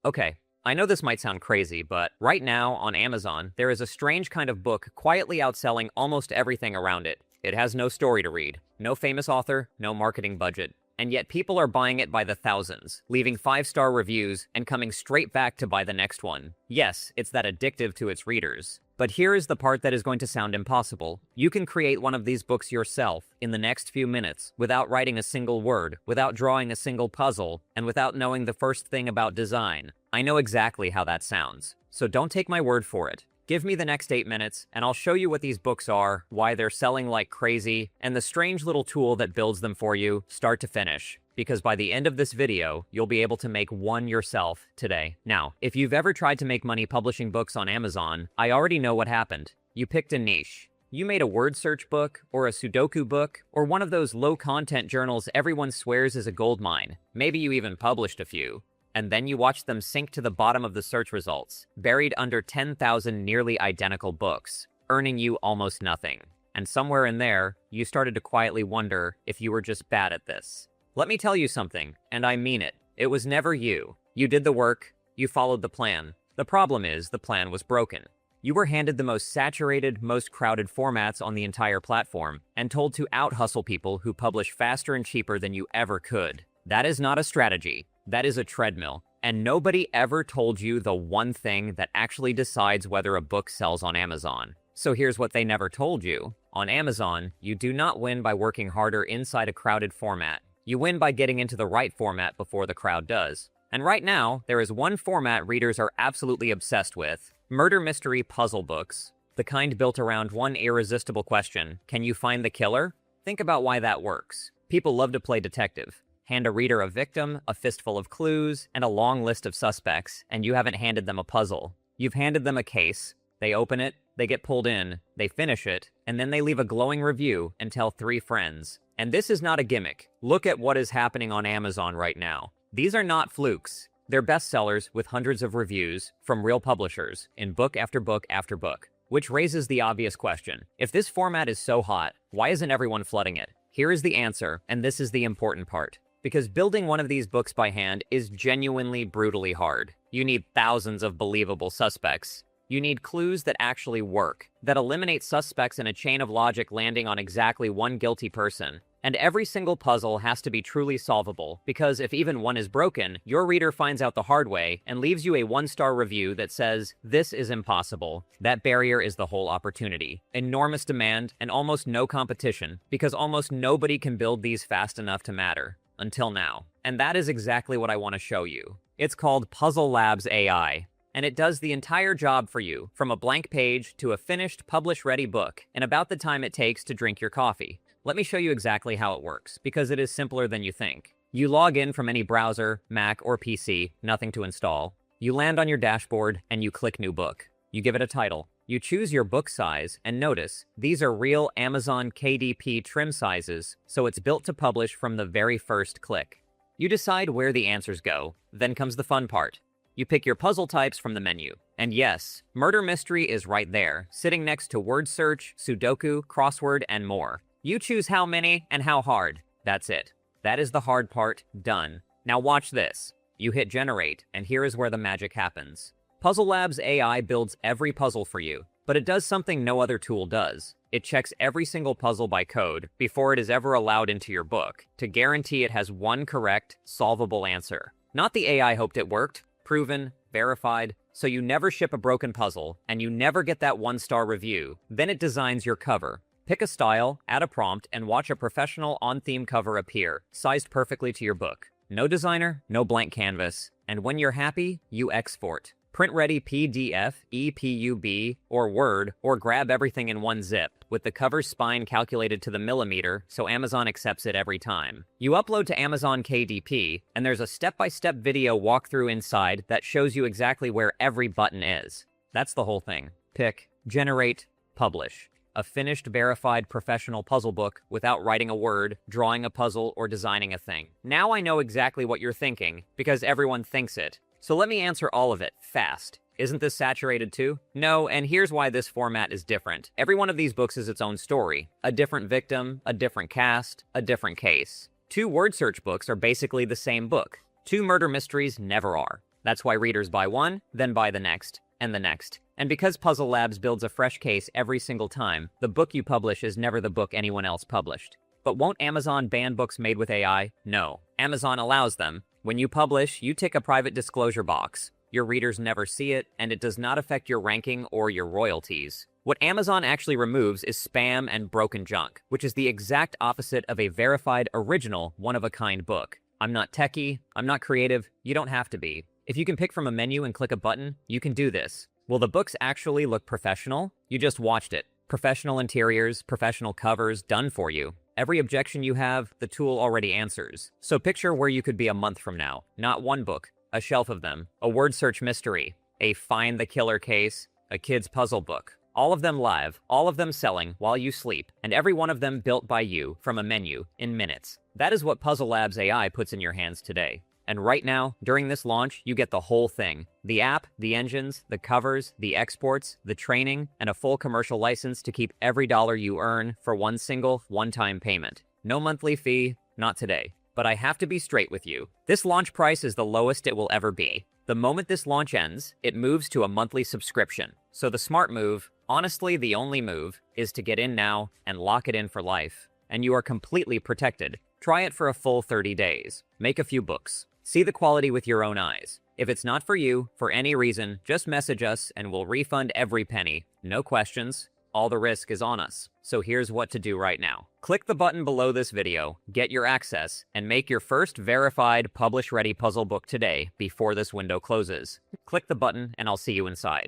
Okay, I know this might sound crazy, but right now on Amazon, there is a strange kind of book quietly outselling almost everything around it. It has no story to read, no famous author, no marketing budget, and yet people are buying it by the thousands, leaving 5-star reviews and coming straight back to buy the next one. Yes, it's that addictive to its readers. But here is the part that is going to sound impossible. You can create one of these books yourself in the next few minutes without writing a single word, without drawing a single puzzle, and without knowing the first thing about design. I know exactly how that sounds, so don't take my word for it. Give me the next 8 minutes, and I'll show you what these books are, why they're selling like crazy, and the strange little tool that builds them for you, start to finish. Because by the end of this video, you'll be able to make one yourself today. Now, if you've ever tried to make money publishing books on Amazon, I already know what happened. You picked a niche. You made a word search book, or a Sudoku book, or one of those low-content journals everyone swears is a goldmine. Maybe you even published a few. And then you watched them sink to the bottom of the search results, buried under 10,000 nearly identical books, earning you almost nothing. And somewhere in there, you started to quietly wonder if you were just bad at this. Let me tell you something, and I mean it. It was never you. You did the work, you followed the plan. The problem is, the plan was broken. You were handed the most saturated, most crowded formats on the entire platform, and told to out-hustle people who publish faster and cheaper than you ever could. That is not a strategy. That is a treadmill. And nobody ever told you the one thing that actually decides whether a book sells on Amazon. So here's what they never told you. On Amazon, you do not win by working harder inside a crowded format. You win by getting into the right format before the crowd does. And right now, there is one format readers are absolutely obsessed with: murder mystery puzzle books. The kind built around one irresistible question: can you find the killer? Think about why that works. People love to play detective. Hand a reader a victim, a fistful of clues, and a long list of suspects, and you haven't handed them a puzzle. You've handed them a case. They open it, they get pulled in, they finish it, and then they leave a glowing review and tell 3 friends. And this is not a gimmick. Look at what is happening on Amazon right now. These are not flukes. They're bestsellers with hundreds of reviews from real publishers in book after book after book. Which raises the obvious question. If this format is so hot, why isn't everyone flooding it? Here is the answer, and this is the important part. Because building one of these books by hand is genuinely brutally hard. You need thousands of believable suspects. You need clues that actually work, that eliminate suspects in a chain of logic landing on exactly one guilty person. And every single puzzle has to be truly solvable, because if even one is broken, your reader finds out the hard way and leaves you a 1-star review that says, "This is impossible." That barrier is the whole opportunity. Enormous demand and almost no competition, because almost nobody can build these fast enough to matter. Until now. And that is exactly what I want to show you. It's called Puzzle Labs AI. And it does the entire job for you, from a blank page to a finished, publish-ready book, in about the time it takes to drink your coffee. Let me show you exactly how it works, because it is simpler than you think. You log in from any browser, Mac or PC, nothing to install. You land on your dashboard, and you click New Book. You give it a title. You choose your book size, and notice, these are real Amazon KDP trim sizes, so it's built to publish from the very first click. You decide where the answers go. Then comes the fun part. You pick your puzzle types from the menu. And yes, murder mystery is right there, sitting next to word search, Sudoku, crossword, and more. You choose how many and how hard. That's it. That is the hard part, done. Now watch this. You hit generate, and here is where the magic happens. Puzzle Labs AI builds every puzzle for you, but it does something no other tool does. It checks every single puzzle by code before it is ever allowed into your book to guarantee it has one correct, solvable answer. Not the AI hoped it worked, proven, verified, so you never ship a broken puzzle and you never get that 1-star review. Then it designs your cover. Pick a style, add a prompt, and watch a professional on-theme cover appear, sized perfectly to your book. No designer, no blank canvas, and when you're happy, you export. Print-ready PDF, EPUB, or Word, or grab everything in one zip, with the cover's spine calculated to the millimeter, so Amazon accepts it every time. You upload to Amazon KDP, and there's a step-by-step video walkthrough inside that shows you exactly where every button is. That's the whole thing. Pick, generate, publish. A finished, verified, professional puzzle book without writing a word, drawing a puzzle, or designing a thing. Now I know exactly what you're thinking, because everyone thinks it. So let me answer all of it, fast. Isn't this saturated too? No, and here's why this format is different. Every one of these books is its own story. A different victim, a different cast, a different case. 2 word search books are basically the same book. 2 murder mysteries never are. That's why readers buy one, then buy the next, and the next. And because Puzzle Labs builds a fresh case every single time, the book you publish is never the book anyone else published. But won't Amazon ban books made with AI? No. Amazon allows them. When you publish, you tick a private disclosure box. Your readers never see it, and it does not affect your ranking or your royalties. What Amazon actually removes is spam and broken junk, which is the exact opposite of a verified, original, one-of-a-kind book. I'm not techie, I'm not creative, you don't have to be. If you can pick from a menu and click a button, you can do this. Will the books actually look professional? You just watched it. Professional interiors, professional covers, done for you. Every objection you have, the tool already answers. So picture where you could be a month from now. Not one book, a shelf of them, a word search mystery, a find the killer case, a kid's puzzle book. All of them live, all of them selling while you sleep, and every one of them built by you from a menu in minutes. That is what Puzzle Labs AI puts in your hands today. And right now, during this launch, you get the whole thing. The app, the engines, the covers, the exports, the training, and a full commercial license to keep every dollar you earn for one single, one-time payment. No monthly fee, not today. But I have to be straight with you. This launch price is the lowest it will ever be. The moment this launch ends, it moves to a monthly subscription. So the smart move, honestly the only move, is to get in now and lock it in for life. And you are completely protected. Try it for a full 30 days. Make a few books. See the quality with your own eyes. If it's not for you, for any reason, just message us and we'll refund every penny. No questions. All the risk is on us. So here's what to do right now. Click the button below this video, get your access, and make your first verified publish-ready puzzle book today before this window closes. Click the button and I'll see you inside.